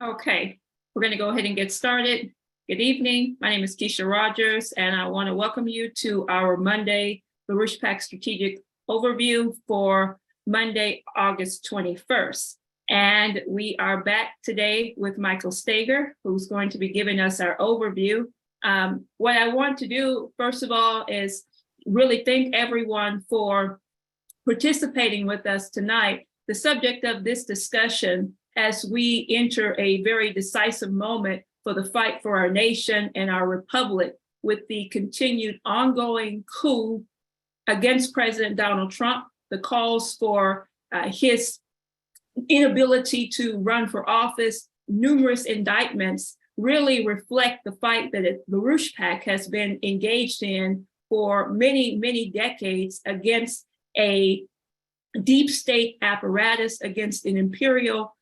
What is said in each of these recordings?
Okay, we're going to go ahead and get started. Good evening. My name is Keisha Rogers, and I want to welcome you to our Monday LaRouche PAC Strategic Overview for Monday, August 21st. And we are back today with Michael Steger, who's going to be giving us our overview. What I want to do, first of all, is really thank everyone for participating with us tonight. The subject of this discussion, as we enter a very decisive moment for the fight for our nation and our republic, with the continued ongoing coup against President Donald Trump, the calls for his inability to run for office, numerous indictments, really reflect the fight that LaRouche PAC has been engaged in for many, many decades against a deep state apparatus, against an imperial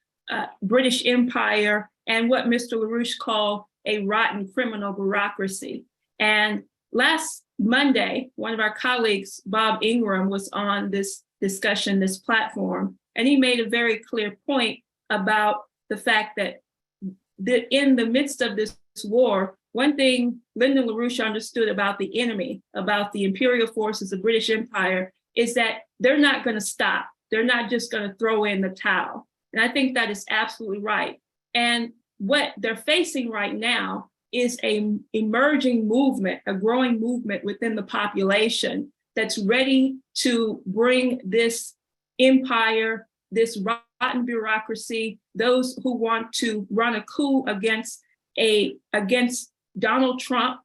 British Empire, and what Mr. LaRouche called a rotten criminal bureaucracy. And last Monday, one of our colleagues, Bob Ingram, was on this discussion, this platform, and he made a very clear point about the fact that in the midst of this war, one thing Lyndon LaRouche understood about the enemy, about the imperial forces of British Empire, is that they're not going to stop. They're not just going to throw in the towel. And I think that is absolutely right. And what they're facing right now is an emerging movement, a growing movement within the population that's ready to bring this empire, this rotten bureaucracy, those who want to run a coup against Donald Trump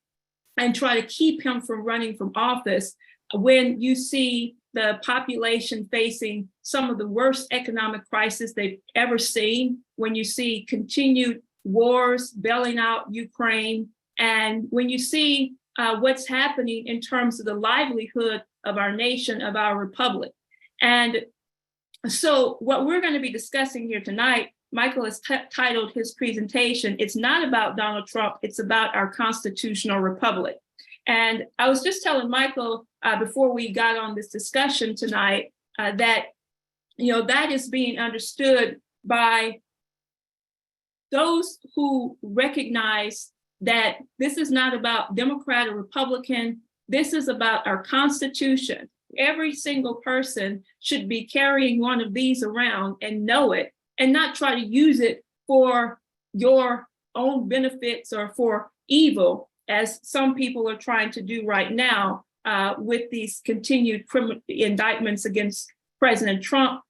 and try to keep him from running from office. When you see the population facing some of the worst economic crisis they've ever seen, when you see continued wars bailing out Ukraine, and when you see what's happening in terms of the livelihood of our nation, of our republic. And so what we're going to be discussing here tonight, Michael has titled his presentation, "It's not about Donald Trump, it's about our constitutional republic." And I was just telling Michael before we got on this discussion tonight that, that is being understood by those who recognize that this is not about Democrat or Republican. This is about our Constitution. Every single person should be carrying one of these around and know it, and not try to use it for your own benefits or for evil, as some people are trying to do right now with these continued indictments against President Trump,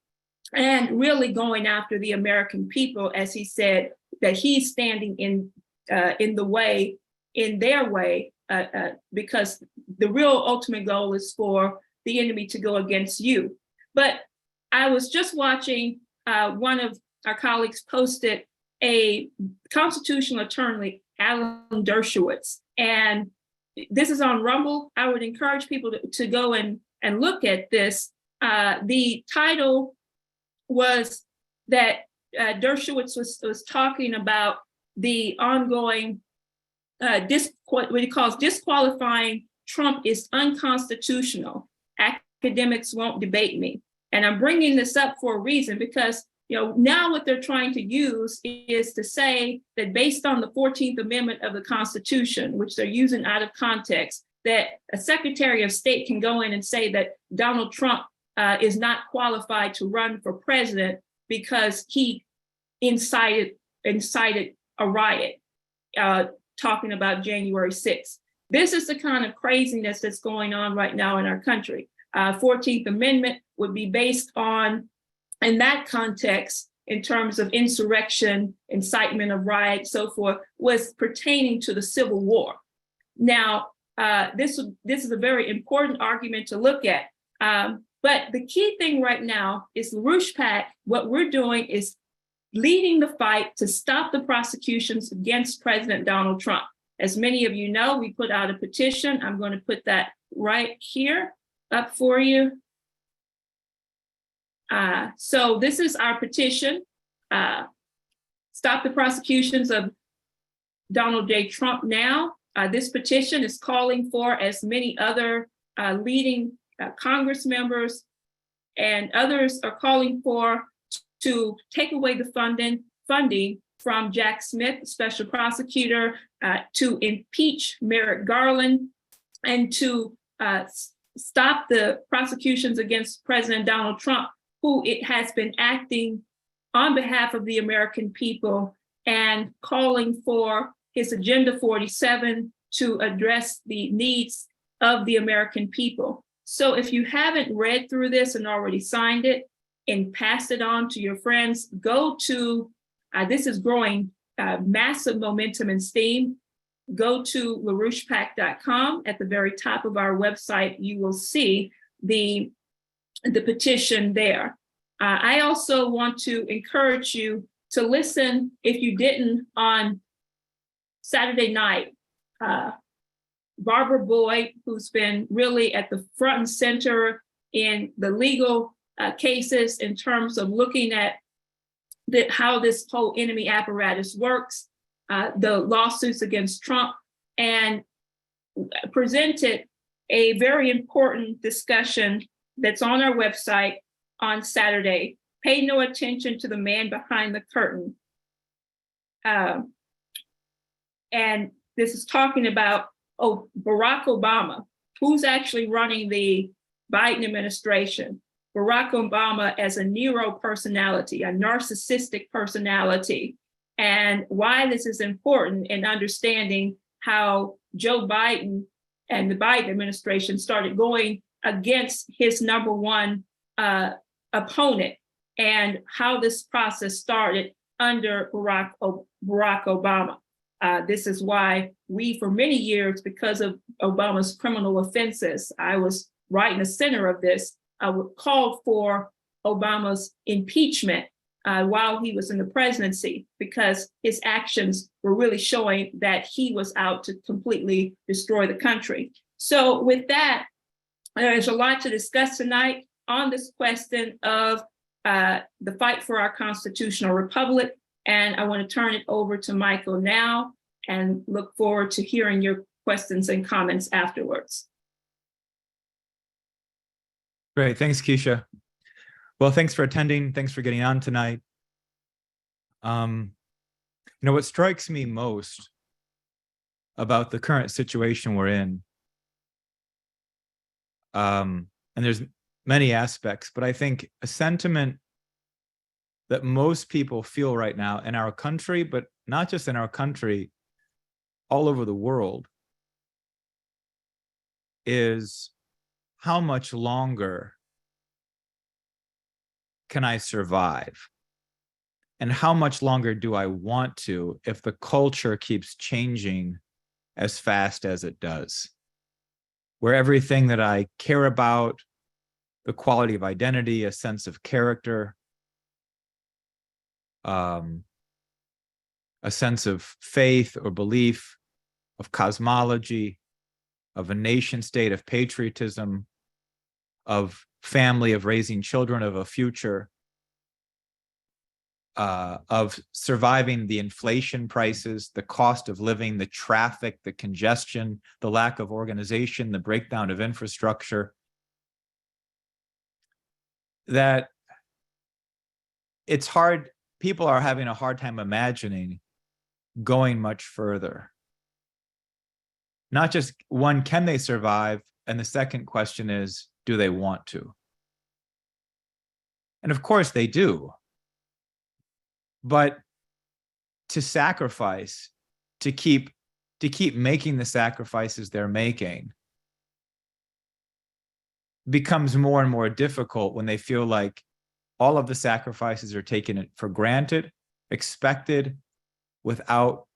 and really going after the American people, as he said, that he's standing in the way, in their way, because the real ultimate goal is for the enemy to go against you. But I was just watching one of our colleagues posted a constitutional attorney, Alan Dershowitz, and this is on Rumble. I would encourage people to go and look at this. The title was that Dershowitz was talking about the ongoing what he calls disqualifying Trump is unconstitutional. Academics won't debate me. And I'm bringing this up for a reason, because now what they're trying to use is to say that based on the 14th Amendment of the Constitution, which they're using out of context, that a Secretary of State can go in and say that Donald Trump is not qualified to run for president because he incited a riot, talking about January 6th. This is the kind of craziness that's going on right now in our country. 14th Amendment would be based on, in that context, in terms of insurrection, incitement of riot, so forth, was pertaining to the Civil War. Now, this is a very important argument to look at. But the key thing right now is LaRouche PAC. What we're doing is leading the fight to stop the prosecutions against President Donald Trump. As many of you know, we put out a petition. I'm going to put that right here up for you. So this is our petition. Stop the prosecutions of Donald J. Trump now. This petition is calling for, as many other leading Congress members and others are calling for, to take away the funding from Jack Smith, special prosecutor, to impeach Merrick Garland and to stop the prosecutions against President Donald Trump, who it has been acting on behalf of the American people and calling for his Agenda 47 to address the needs of the American people. So if you haven't read through this and already signed it and passed it on to your friends, go to, this is growing massive momentum and steam. Go to LaRouchePAC.com. At the very top of our website, you will see the petition there. I also want to encourage you to listen, if you didn't, on Saturday night. Barbara Boyd, who's been really at the front and center in the legal cases in terms of looking at how this whole enemy apparatus works, the lawsuits against Trump, and presented a very important discussion that's on our website on Saturday. Pay no attention to the man behind the curtain. And this is talking about Barack Obama, who's actually running the Biden administration. Barack Obama as a Nero personality, a narcissistic personality, and why this is important in understanding how Joe Biden and the Biden administration started going against his number one opponent, and how this process started under Barack Obama. This is why we, for many years, because of Obama's criminal offenses, I was right in the center of this, called for Obama's impeachment while he was in the presidency, because his actions were really showing that he was out to completely destroy the country. So with that, there's a lot to discuss tonight on this question of the fight for our constitutional republic. And I want to turn it over to Michael now and look forward to hearing your questions and comments afterwards. Great, thanks, Keisha. Well, thanks for attending. Thanks for getting on tonight. What strikes me most about the current situation we're in, and there's many aspects, but I think a sentiment that most people feel right now in our country, but not just in our country, all over the world, is how much longer can I survive? And how much longer do I want to if the culture keeps changing as fast as it does? Where everything that I care about, the quality of identity, a sense of character, a sense of faith or belief, of cosmology, of a nation state, of patriotism, of family, of raising children, of a future, of surviving the inflation prices, the cost of living, the traffic, the congestion, the lack of organization, the breakdown of infrastructure, that it's hard, people are having a hard time imagining going much further. Not just one, can they survive? And the second question is, do they want to? And of course they do. But to sacrifice, to keep making the sacrifices they're making becomes more and more difficult when they feel like all of the sacrifices are taken for granted, expected, without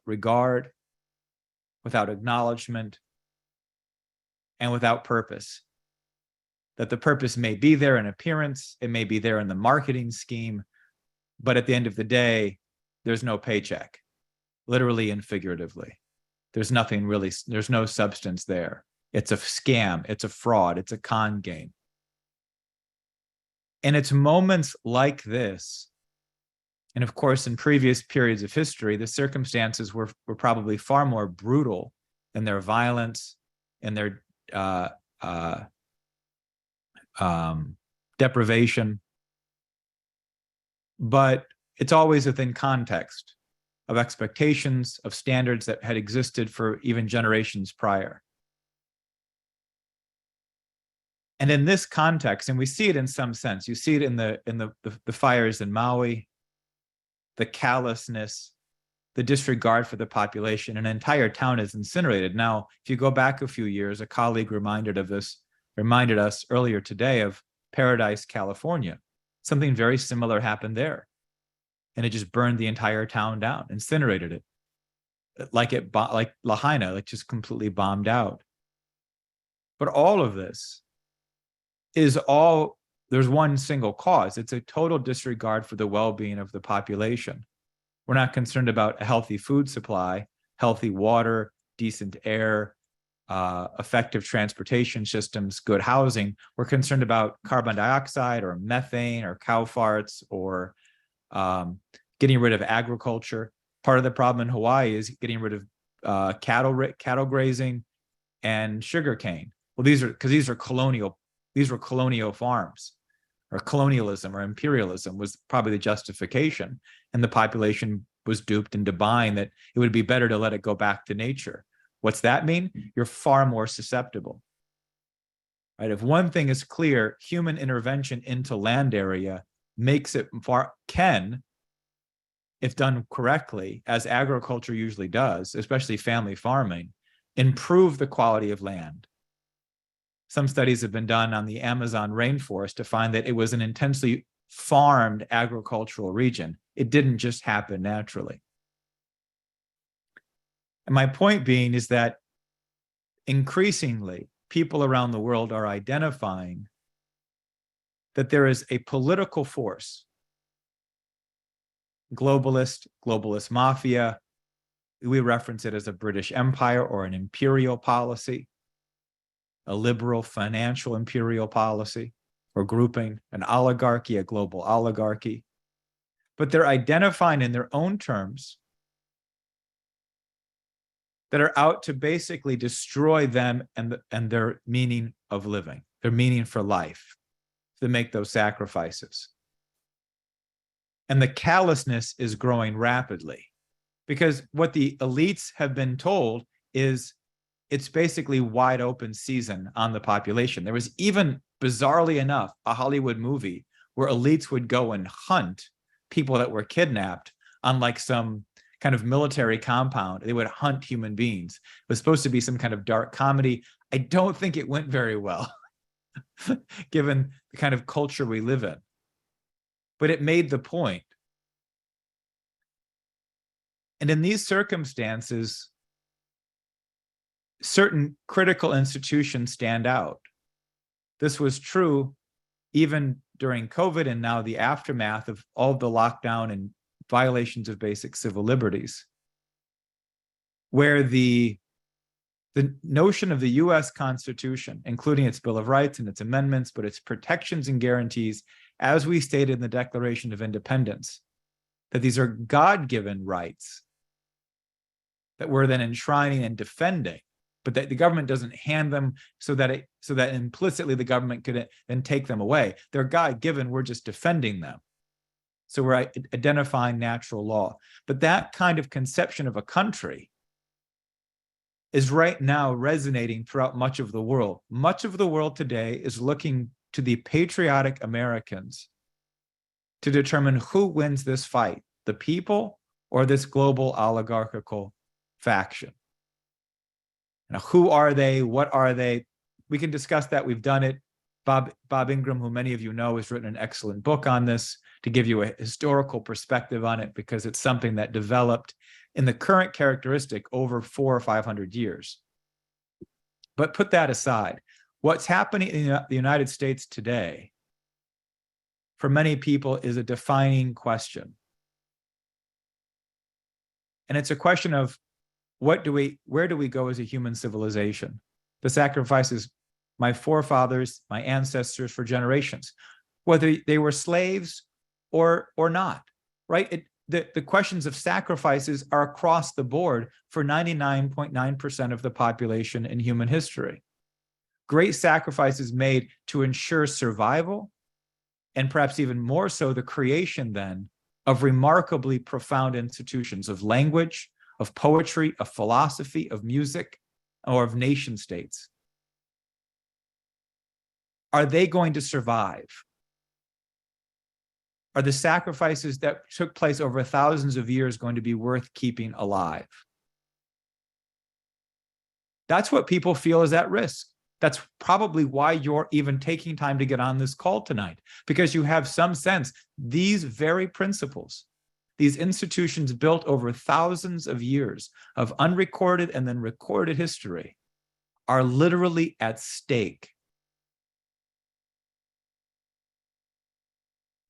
regard, without acknowledgement, and without purpose. That the purpose may be there in appearance, it may be there in the marketing scheme, but at the end of the day, there's no paycheck, literally and figuratively. There's nothing really, there's no substance there. It's a scam, it's a fraud, it's a con game. And it's moments like this, and of course, in previous periods of history, the circumstances were probably far more brutal in their violence and their deprivation. But it's always within context of expectations, of standards that had existed for even generations prior. And in this context, and we see it in some sense, you see it in the fires in Maui, the callousness, the disregard for the population. An entire town is incinerated. Now, if you go back a few years, a colleague reminded us earlier today of Paradise, California. Something very similar happened there. And it just burned the entire town down, incinerated it. Like Lahaina, like just completely bombed out. But all of this there's one single cause. It's a total disregard for the well-being of the population. We're not concerned about a healthy food supply, healthy water, decent air, effective transportation systems, good housing. We're concerned about carbon dioxide or methane or cow farts or getting rid of agriculture. Part of the problem in Hawaii is getting rid of cattle grazing and sugarcane. Well, these were colonial farms, or colonialism or imperialism was probably the justification. And the population was duped into buying that it would be better to let it go back to nature. What's that mean? You're far more susceptible. Right? If one thing is clear, human intervention into land area can, if done correctly, as agriculture usually does, especially family farming, improve the quality of land. Some studies have been done on the Amazon rainforest to find that it was an intensely farmed agricultural region. It didn't just happen naturally. And my point being is that increasingly, people around the world are identifying that there is a political force, globalist mafia. We reference it as a British Empire or an imperial policy, a liberal financial imperial policy or grouping, an oligarchy, a global oligarchy. But they're identifying in their own terms that are out to basically destroy them and their meaning of living, their meaning for life, to make those sacrifices. And the callousness is growing rapidly because what the elites have been told is it's basically wide open season on the population. There was even, bizarrely enough, a Hollywood movie where elites would go and hunt people that were kidnapped on like some kind of military compound. They would hunt human beings. It was supposed to be some kind of dark comedy. I don't think it went very well, given the kind of culture we live in. But it made the point. And in these circumstances, certain critical institutions stand out. This was true even during COVID and now the aftermath of all the lockdown and violations of basic civil liberties, where the notion of the US Constitution, including its Bill of Rights and its amendments, but its protections and guarantees, as we stated in the Declaration of Independence, that these are God-given rights that we're then enshrining and defending, but that the government doesn't hand them so that implicitly the government could then take them away. They're God-given, we're just defending them. So we're identifying natural law. But that kind of conception of a country is right now resonating throughout much of the world. Much of the world today is looking to the patriotic Americans to determine who wins this fight, the people or this global oligarchical faction. Now, who are they? What are they? We can discuss that. We've done it. Bob Ingram, who many of you know, has written an excellent book on this to give you a historical perspective on it, because it's something that developed in the current characteristic over 400 or 500 years. But put that aside. What's happening in the United States today, for many people, is a defining question. And it's a question of where do we go as a human civilization? The sacrifices my forefathers, my ancestors for generations, whether they were slaves or not, right? The questions of sacrifices are across the board for 99.9% of the population in human history. Great sacrifices made to ensure survival, and perhaps even more so the creation then of remarkably profound institutions of language, of poetry, of philosophy, of music, or of nation states. Are they going to survive? Are the sacrifices that took place over thousands of years going to be worth keeping alive? That's what people feel is at risk. That's probably why you're even taking time to get on this call tonight, because you have some sense these very principles, these institutions built over thousands of years of unrecorded and then recorded history, are literally at stake.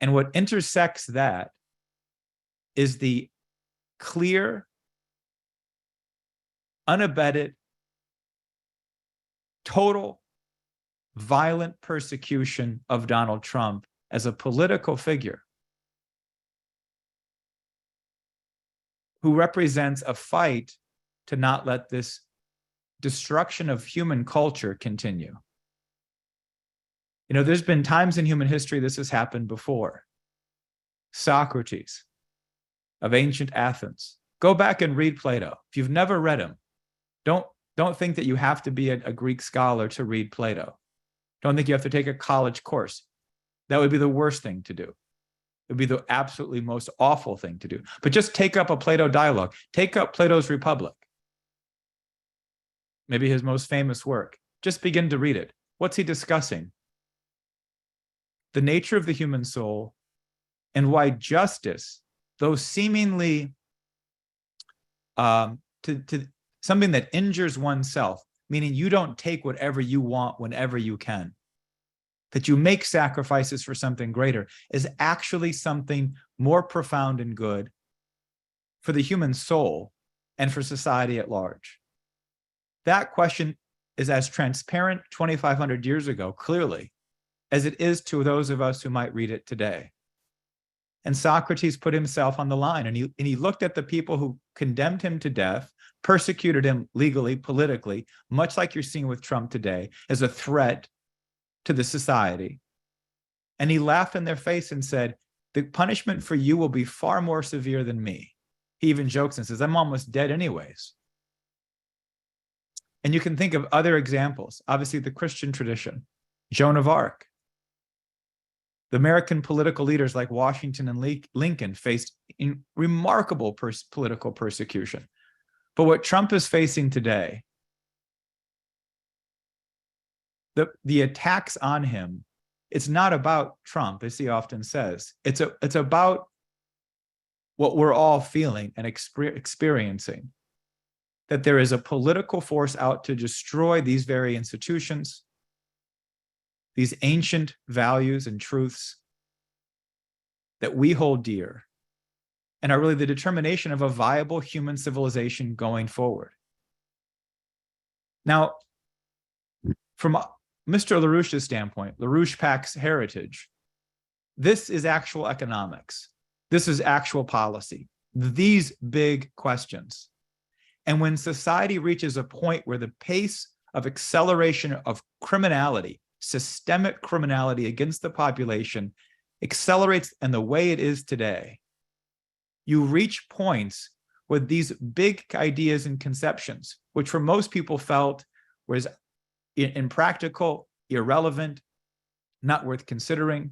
And what intersects that is the clear, unabetted, total, violent persecution of Donald Trump as a political figure who represents a fight to not let this destruction of human culture continue. You know, there's been times in human history this has happened before. Socrates of ancient Athens. Go back and read Plato. If you've never read him, don't think that you have to be a Greek scholar to read Plato. Don't think you have to take a college course. That would be the worst thing to do. It would be the absolutely most awful thing to do. But just take up a Plato dialogue. Take up Plato's Republic. Maybe his most famous work. Just begin to read it. What's he discussing? The nature of the human soul and why justice, though seemingly to something that injures oneself, meaning you don't take whatever you want whenever you can, that you make sacrifices for something greater, is actually something more profound and good for the human soul and for society at large. That question is as transparent 2,500 years ago, clearly, as it is to those of us who might read it today. And Socrates put himself on the line, and he looked at the people who condemned him to death, persecuted him legally, politically, much like you're seeing with Trump today, as a threat to the society. And he laughed in their face and said, the punishment for you will be far more severe than me. He even jokes and says, I'm almost dead anyways. And you can think of other examples. Obviously, the Christian tradition, Joan of Arc. The American political leaders like Washington and Lincoln faced remarkable political persecution. But what Trump is facing today, the attacks on him, it's not about Trump, as he often says. It's about what we're all feeling and experiencing, that there is a political force out to destroy these very institutions, these ancient values and truths that we hold dear and are really the determination of a viable human civilization going forward. Now, from Mr. LaRouche's standpoint, LaRouche PAC's heritage, this is actual economics. This is actual policy. These big questions. And when society reaches a point where the pace of acceleration of criminality, systemic criminality against the population, accelerates in the way it is today, you reach points where these big ideas and conceptions, which for most people felt was impractical, irrelevant, not worth considering.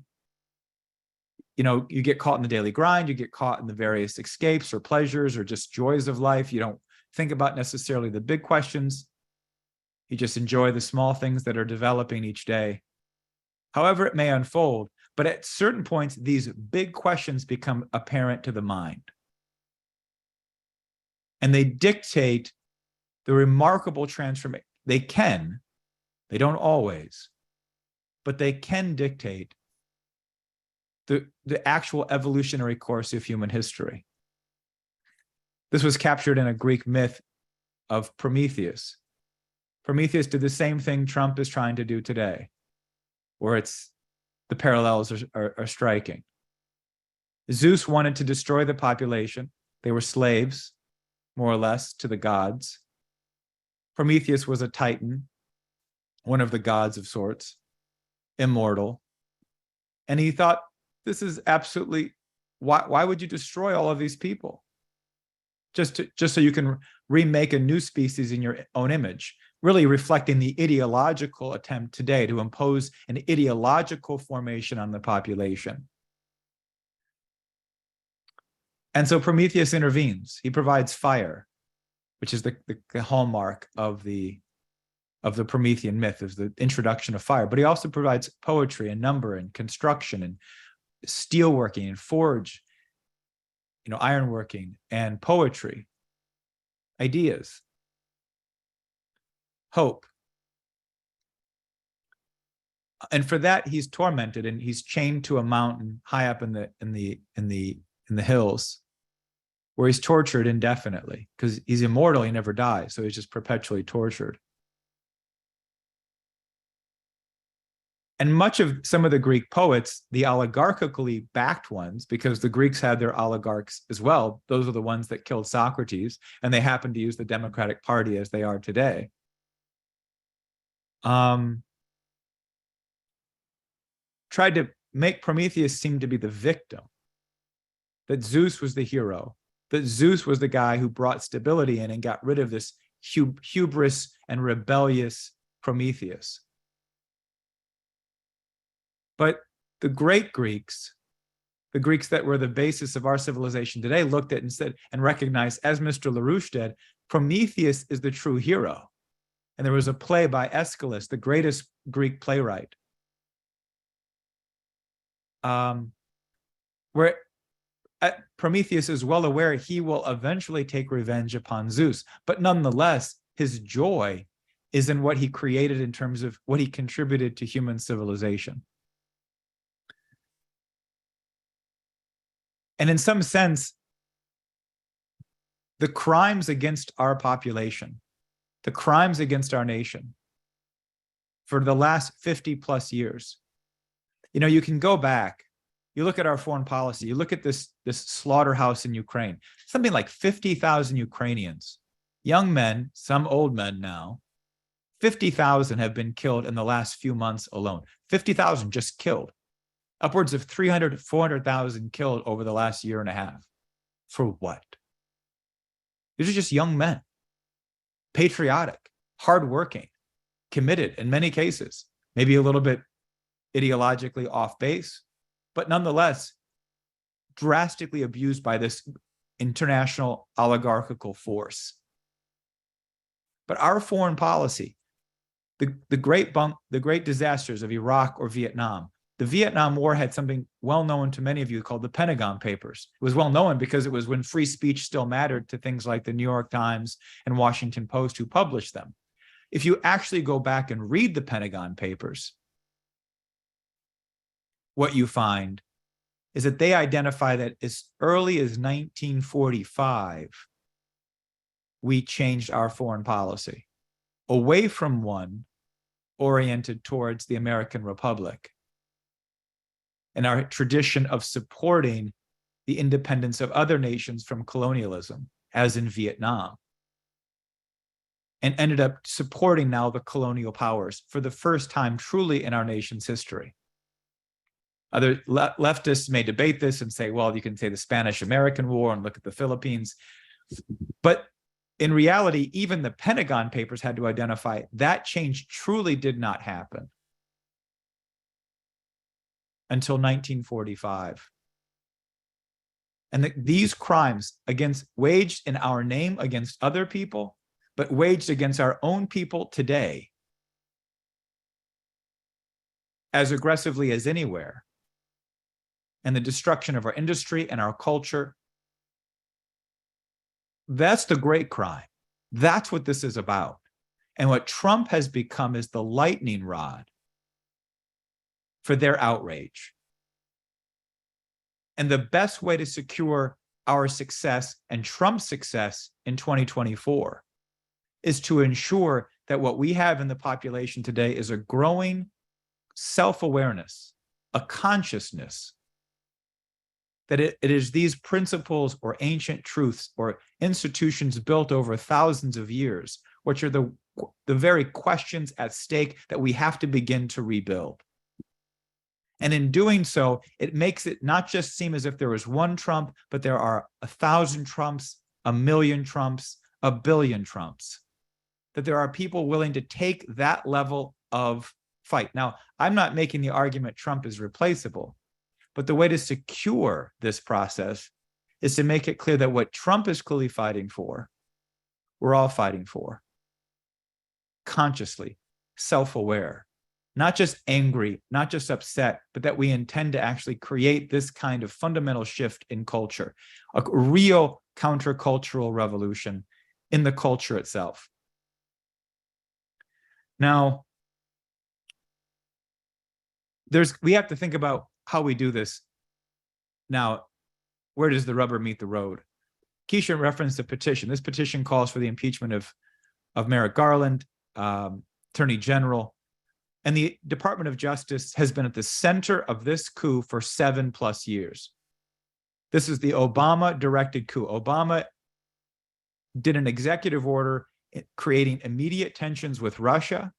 You know, you get caught in the daily grind, you get caught in the various escapes or pleasures or just joys of life. You don't think about necessarily the big questions. You just enjoy the small things that are developing each day. However it may unfold, but at certain points, these big questions become apparent to the mind. And they dictate the remarkable transformation. They don't always, but they can dictate the actual evolutionary course of human history. This was captured in a Greek myth of Prometheus. Prometheus did the same thing Trump is trying to do today, where the parallels are striking. Zeus wanted to destroy the population. They were slaves, more or less, to the gods. Prometheus was a titan, one of the gods of sorts, immortal. And he thought, this is absolutely Why would you destroy all of these people? Just so you can remake a new species in your own image, really reflecting the ideological attempt today to impose an ideological formation on the population. And so Prometheus intervenes. He provides fire, which is the hallmark of the Promethean myth, is the introduction of fire. But he also provides poetry and number and construction and steelworking and forge, ironworking and poetry, ideas, hope. And for that, he's tormented and he's chained to a mountain high up in the hills, where he's tortured indefinitely because he's immortal. He never dies, so he's just perpetually tortured. And much of some of the Greek poets, the oligarchically backed ones, because the Greeks had their oligarchs as well, those are the ones that killed Socrates, and they happened to use the Democratic Party as they are today. Tried to make Prometheus seem to be the victim, that Zeus was the hero, that Zeus was the guy who brought stability in and got rid of this hubris and rebellious Prometheus. But the great Greeks, the Greeks that were the basis of our civilization today, looked at and recognized, as Mr. LaRouche did, Prometheus is the true hero. And there was a play by Aeschylus, the greatest Greek playwright, where Prometheus is well aware he will eventually take revenge upon Zeus. But nonetheless, his joy is in what he created in terms of what he contributed to human civilization. And in some sense, the crimes against our population, the crimes against our nation for the last 50 plus years, you can go back, you look at our foreign policy, you look at this slaughterhouse in Ukraine, something like 50,000 Ukrainians, young men, some old men now, 50,000 have been killed in the last few months alone. 50,000 just killed. Upwards of 300,000 to 400,000 killed over the last year and a half. For what? These are just young men, patriotic, hardworking, committed in many cases, maybe a little bit ideologically off base, but nonetheless, drastically abused by this international oligarchical force. But our foreign policy, the great disasters of Iraq or Vietnam, the Vietnam War had something well known to many of you called the Pentagon Papers. It was well known because it was when free speech still mattered to things like the New York Times and Washington Post who published them. If you actually go back and read the Pentagon Papers, what you find is that they identify that as early as 1945, we changed our foreign policy away from one oriented towards the American Republic and our tradition of supporting the independence of other nations from colonialism, as in Vietnam, and ended up supporting now the colonial powers for the first time truly in our nation's history. Other leftists may debate this and say, well, you can say the Spanish-American War and look at the Philippines. But in reality, even the Pentagon Papers had to identify that change truly did not happen until 1945. And these crimes waged in our name against other people, but waged against our own people today as aggressively as anywhere, and the destruction of our industry and our culture, that's the great crime. That's what this is about. And what Trump has become is the lightning rod for their outrage. And the best way to secure our success and Trump's success in 2024 is to ensure that what we have in the population today is a growing self-awareness, a consciousness that it is these principles or ancient truths or institutions built over thousands of years, which are the very questions at stake that we have to begin to rebuild. And in doing so, it makes it not just seem as if there was one Trump, but there are 1,000 Trumps, 1,000,000 Trumps, 1,000,000,000 Trumps. That there are people willing to take that level of fight. Now, I'm not making the argument Trump is replaceable, but the way to secure this process is to make it clear that what Trump is clearly fighting for, we're all fighting for, consciously, self-aware, not just angry, not just upset, but that we intend to actually create this kind of fundamental shift in culture, a real countercultural revolution in the culture itself. Now, we have to think about how we do this. Now, where does the rubber meet the road? Keisha referenced a petition. This petition calls for the impeachment of Merrick Garland, Attorney General, and the Department of Justice has been at the center of this coup for 7+ years. This is the Obama-directed coup. Obama did an executive order creating immediate tensions with Russia,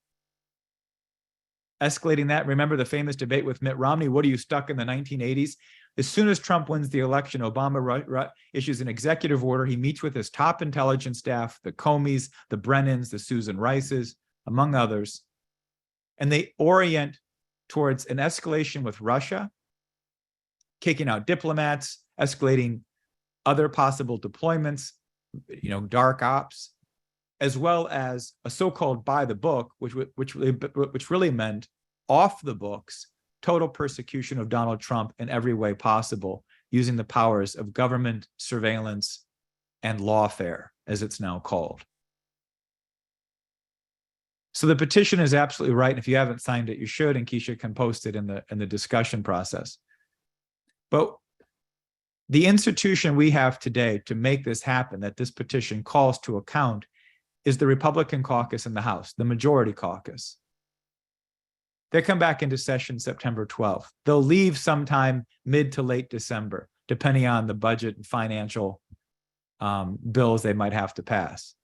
escalating that. Remember the famous debate with Mitt Romney, what are you stuck in the 1980s? As soon as Trump wins the election, Obama issues an executive order. He meets with his top intelligence staff, the Comeys, the Brennans, the Susan Rices, among others, and they orient towards an escalation with Russia, kicking out diplomats, escalating other possible deployments, dark ops, as well as a so-called by the book, which really meant off the books, total persecution of Donald Trump in every way possible, using the powers of government, surveillance, and lawfare, as it's now called. So the petition is absolutely right. And if you haven't signed it, you should, and Keisha can post it in the discussion process. But the institution we have today to make this happen, that this petition calls to account, is the Republican caucus in the House, the majority caucus. They come back into session September 12th. They'll leave sometime mid to late December, depending on the budget and financial bills they might have to pass.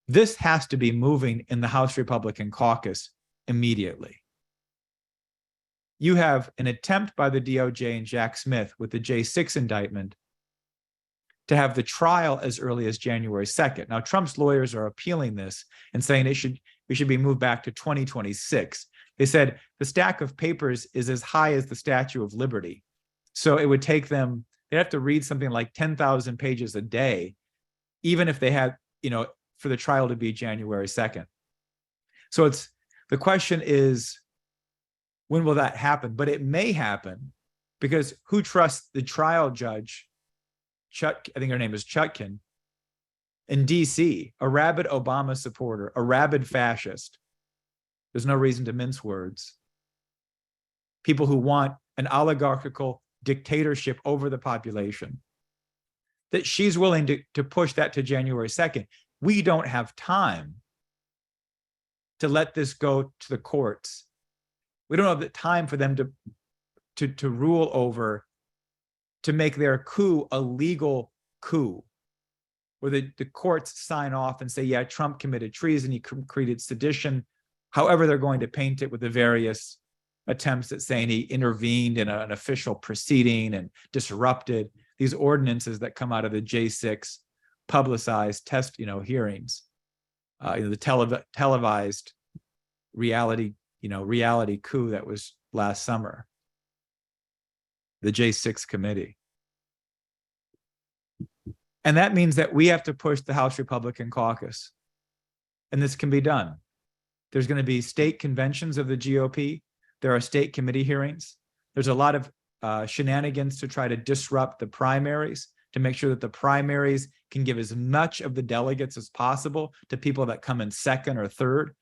This has to be moving in the House Republican caucus immediately. You have an attempt by the DOJ and Jack Smith with the J6 indictment to have the trial as early as January 2nd. Now, Trump's lawyers are appealing this and saying we should be moved back to 2026. They said the stack of papers is as high as the Statue of Liberty. So it would take them, they'd have to read something like 10,000 pages a day, even if they had, for the trial to be January 2nd. So the question is, when will that happen? But it may happen because who trusts the trial judge, I think her name is Chutkin, in DC, a rabid Obama supporter, a rabid fascist. There's no reason to mince words. People who want an oligarchical dictatorship over the population, that she's willing to push that to January 2nd. We don't have time to let this go to the courts. We don't have the time for them to rule over, to make their coup a legal coup, where the courts sign off and say, yeah, Trump committed treason, he created sedition, however they're going to paint it with the various attempts at saying he intervened in an official proceeding and disrupted these ordinances that come out of the J6 publicized hearings, the televised reality coup that was last summer, the J6 committee. And that means that we have to push the House Republican caucus. And this can be done. There's going to be state conventions of the GOP. There are state committee hearings. There's a lot of shenanigans to try to disrupt the primaries, to make sure that the primaries can give as much of the delegates as possible to people that come in second or third,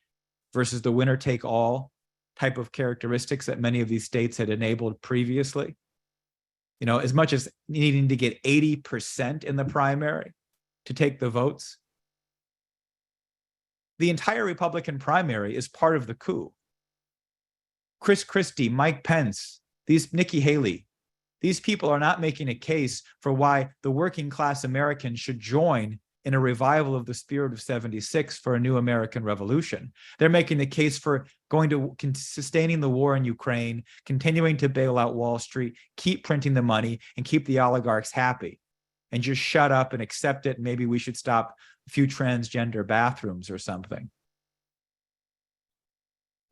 versus the winner-take-all type of characteristics that many of these states had enabled previously. As much as needing to get 80% in the primary to take the votes. The entire Republican primary is part of the coup. Chris Christie, Mike Pence, Nikki Haley, these people are not making a case for why the working class Americans should join in a revival of the spirit of 76 for a new American revolution. They're making the case for sustaining the war in Ukraine, continuing to bail out Wall Street, keep printing the money, and keep the oligarchs happy. And just shut up and accept it. Maybe we should stop a few transgender bathrooms or something.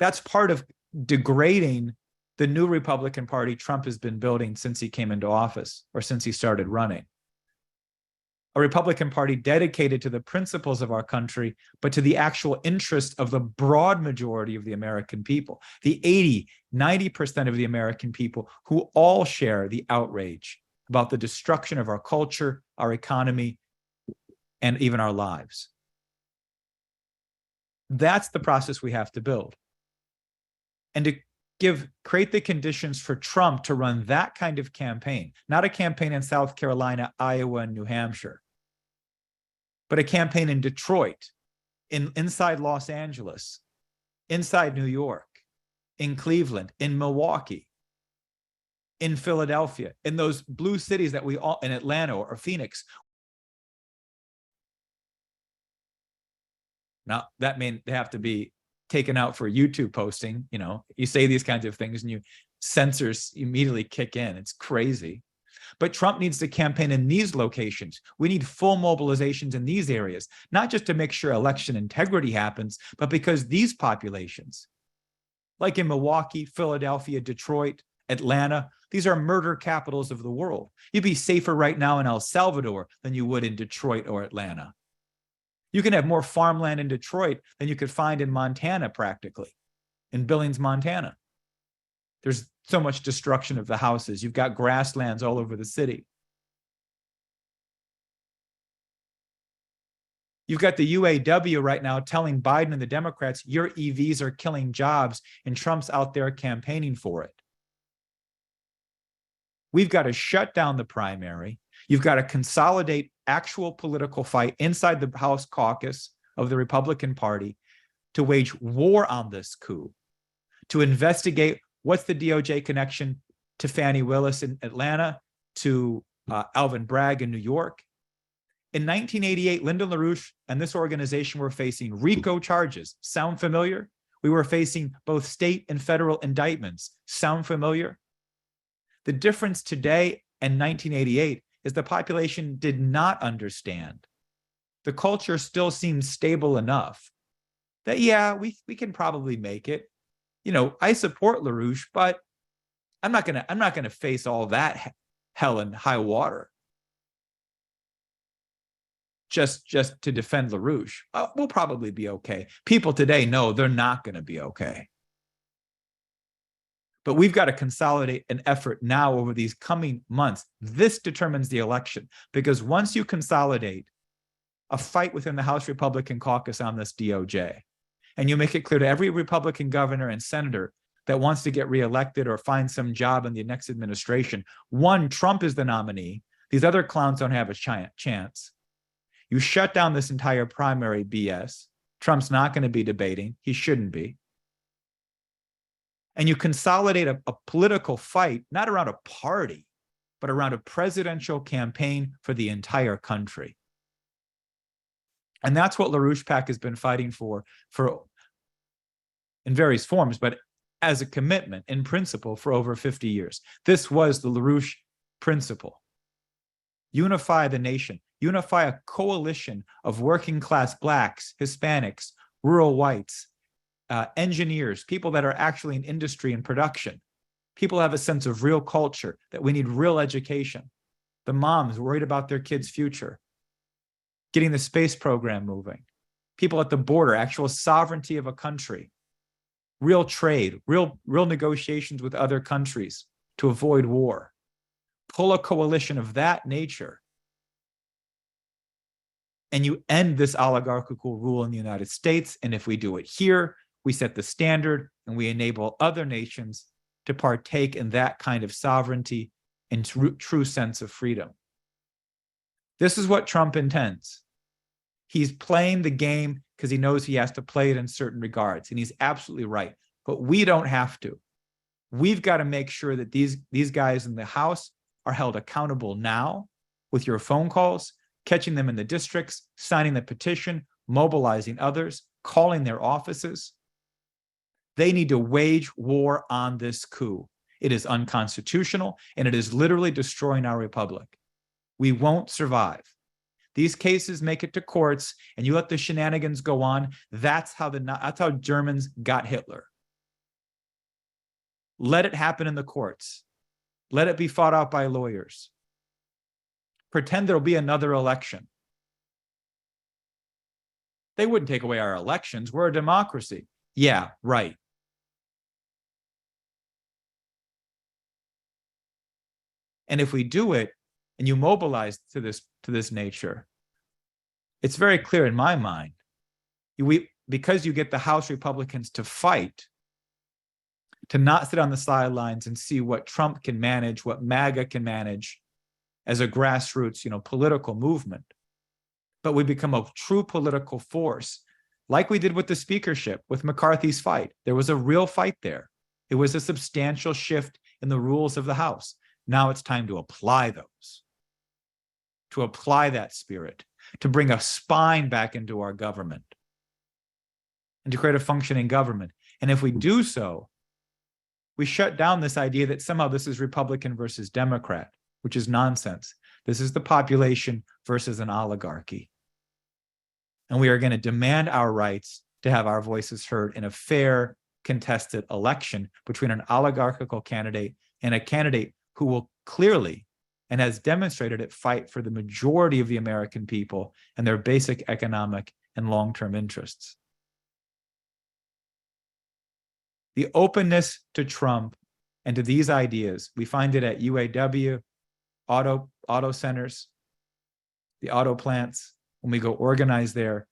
That's part of degrading the new Republican Party Trump has been building since he came into office or since he started running. A Republican Party dedicated to the principles of our country, but to the actual interest of the broad majority of the American people, the 80, 90% of the American people who all share the outrage about the destruction of our culture, our economy, and even our lives. That's the process we have to build. And to create the conditions for Trump to run that kind of campaign, not a campaign in South Carolina, Iowa, and New Hampshire, but a campaign in Detroit, inside Los Angeles, inside New York, in Cleveland, in Milwaukee, in Philadelphia, in those blue cities that we all, in Atlanta or Phoenix. Now, that means they have to be taken out for YouTube posting. You know, you say these kinds of things and censors immediately kick in. It's crazy. But Trump needs to campaign in these locations. We need full mobilizations in these areas, not just to make sure election integrity happens, but because these populations, like in Milwaukee, Philadelphia, Detroit, Atlanta, these are murder capitals of the world. You'd be safer right now in El Salvador than you would in Detroit or Atlanta. You can have more farmland in Detroit than you could find in Montana, practically, in Billings, Montana. There's so much destruction of the houses. You've got grasslands all over the city. You've got the UAW right now telling Biden and the Democrats, your EVs are killing jobs, and Trump's out there campaigning for it. We've got to shut down the primary. You've got to consolidate actual political fight inside the House caucus of the Republican Party to wage war on this coup, to investigate what's the DOJ connection to Fani Willis in Atlanta, to Alvin Bragg in New York. In 1988, Lyndon LaRouche and this organization were facing RICO charges. Sound familiar? We were facing both state and federal indictments. Sound familiar? The difference today and 1988 is the population did not understand. The culture still seems stable enough that, yeah, we can probably make it. You know, I support LaRouche, but I'm not gonna face all that hell and high water just to defend LaRouche. We'll probably be okay. People today know they're not going to be okay. But we've got to consolidate an effort now over these coming months. This determines the election, because once you consolidate a fight within the House Republican caucus on this DOJ, and you make it clear to every Republican governor and senator that wants to get reelected or find some job in the next administration, one, Trump is the nominee. These other clowns don't have a chance. You shut down this entire primary BS. Trump's not going to be debating. He shouldn't be. And you consolidate a political fight, not around a party, but around a presidential campaign for the entire country. And that's what LaRouche PAC has been fighting for in various forms, but as a commitment in principle for over 50 years. This was the LaRouche principle. Unify the nation, unify a coalition of working class Blacks, Hispanics, rural whites, engineers, people that are actually in industry and production. People have a sense of real culture, that we need real education. The moms worried about their kids' future. Getting the space program moving. People at the border, actual sovereignty of a country. Real trade, real negotiations with other countries to avoid war. Pull a coalition of that nature, and you end this oligarchical rule in the United States. And if we do it here, we set the standard and we enable other nations to partake in that kind of sovereignty and true sense of freedom. This is what Trump intends. He's playing the game because he knows he has to play it in certain regards, and he's absolutely right. But we don't have to. We've got to make sure that these guys in the House are held accountable now with your phone calls, catching them in the districts, signing the petition, mobilizing others, calling their offices. They need to wage war on this coup. It is unconstitutional, and it is literally destroying our republic. We won't survive. These cases make it to courts, and you let the shenanigans go on. That's how Germans got Hitler. Let it happen in the courts. Let it be fought out by lawyers. Pretend there'll be another election. They wouldn't take away our elections. We're a democracy. Yeah, right. And if we do it, and you mobilize to this nature, it's very clear in my mind, because you get the House Republicans to fight, to not sit on the sidelines and see what Trump can manage, what MAGA can manage as a grassroots, political movement, but we become a true political force, like we did with the speakership, with McCarthy's fight. There was a real fight there. It was a substantial shift in the rules of the House. Now it's time to apply those, to apply that spirit, to bring a spine back into our government, and to create a functioning government. And if we do so, we shut down this idea that somehow this is Republican versus Democrat, which is nonsense. This is the population versus an oligarchy. And we are going to demand our rights to have our voices heard in a fair, contested election between an oligarchical candidate and a candidate who will clearly, and has demonstrated it, fight for the majority of the American people and their basic economic and long-term interests. The openness to Trump and to these ideas, we find it at UAW, auto centers, the auto plants, when we go organize there.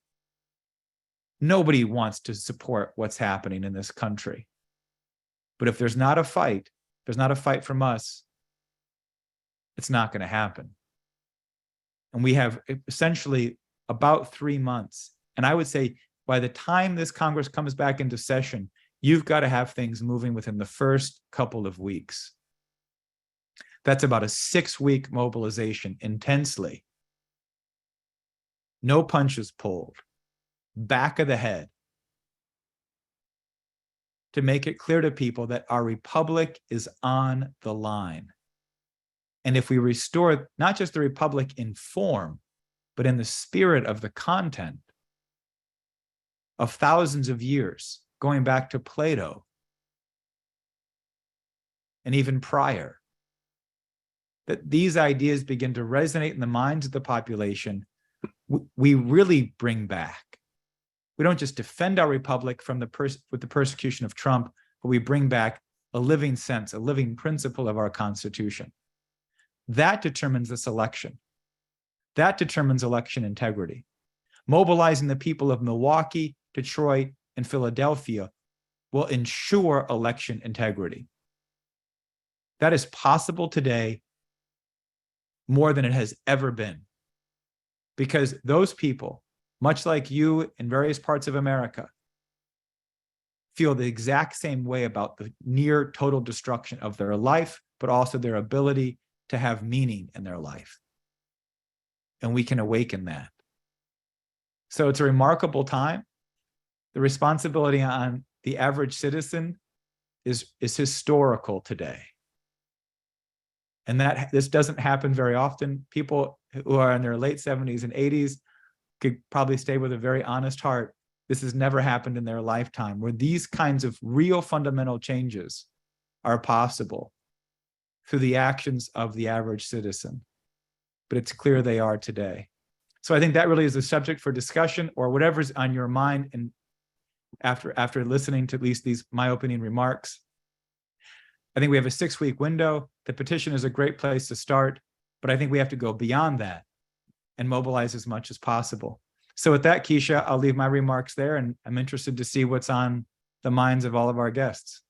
Nobody wants to support what's happening in this country. But if there's not a fight from us, it's not going to happen. And we have essentially about 3 months. And I would say by the time this Congress comes back into session, you've got to have things moving within the first couple of weeks. That's about a 6-week mobilization intensely. No punches pulled, back of the head, to make it clear to people that our republic is on the line. And if we restore not just the republic in form, but in the spirit of the content of thousands of years, going back to Plato and even prior, that these ideas begin to resonate in the minds of the population, we really bring back. We don't just defend our republic from with the persecution of Trump, but we bring back a living sense, a living principle of our Constitution. That determines this election. That determines election integrity. Mobilizing the people of Milwaukee, Detroit, and Philadelphia will ensure election integrity. That is possible today more than it has ever been, because those people, much like you in various parts of America, feel the exact same way about the near total destruction of their life, but also their ability to have meaning in their life. And we can awaken that. So it's a remarkable time. The responsibility on the average citizen is historical today. And that this doesn't happen very often. People who are in their late 70s and 80s could probably stay with a very honest heart. This has never happened in their lifetime, where these kinds of real fundamental changes are possible through the actions of the average citizen. But it's clear they are today. So I think that really is a subject for discussion, or whatever's on your mind, and after listening to at least my opening remarks. I think we have a 6-week window. The petition is a great place to start, but I think we have to go beyond that and mobilize as much as possible. So with that, Keisha, I'll leave my remarks there, and I'm interested to see what's on the minds of all of our guests.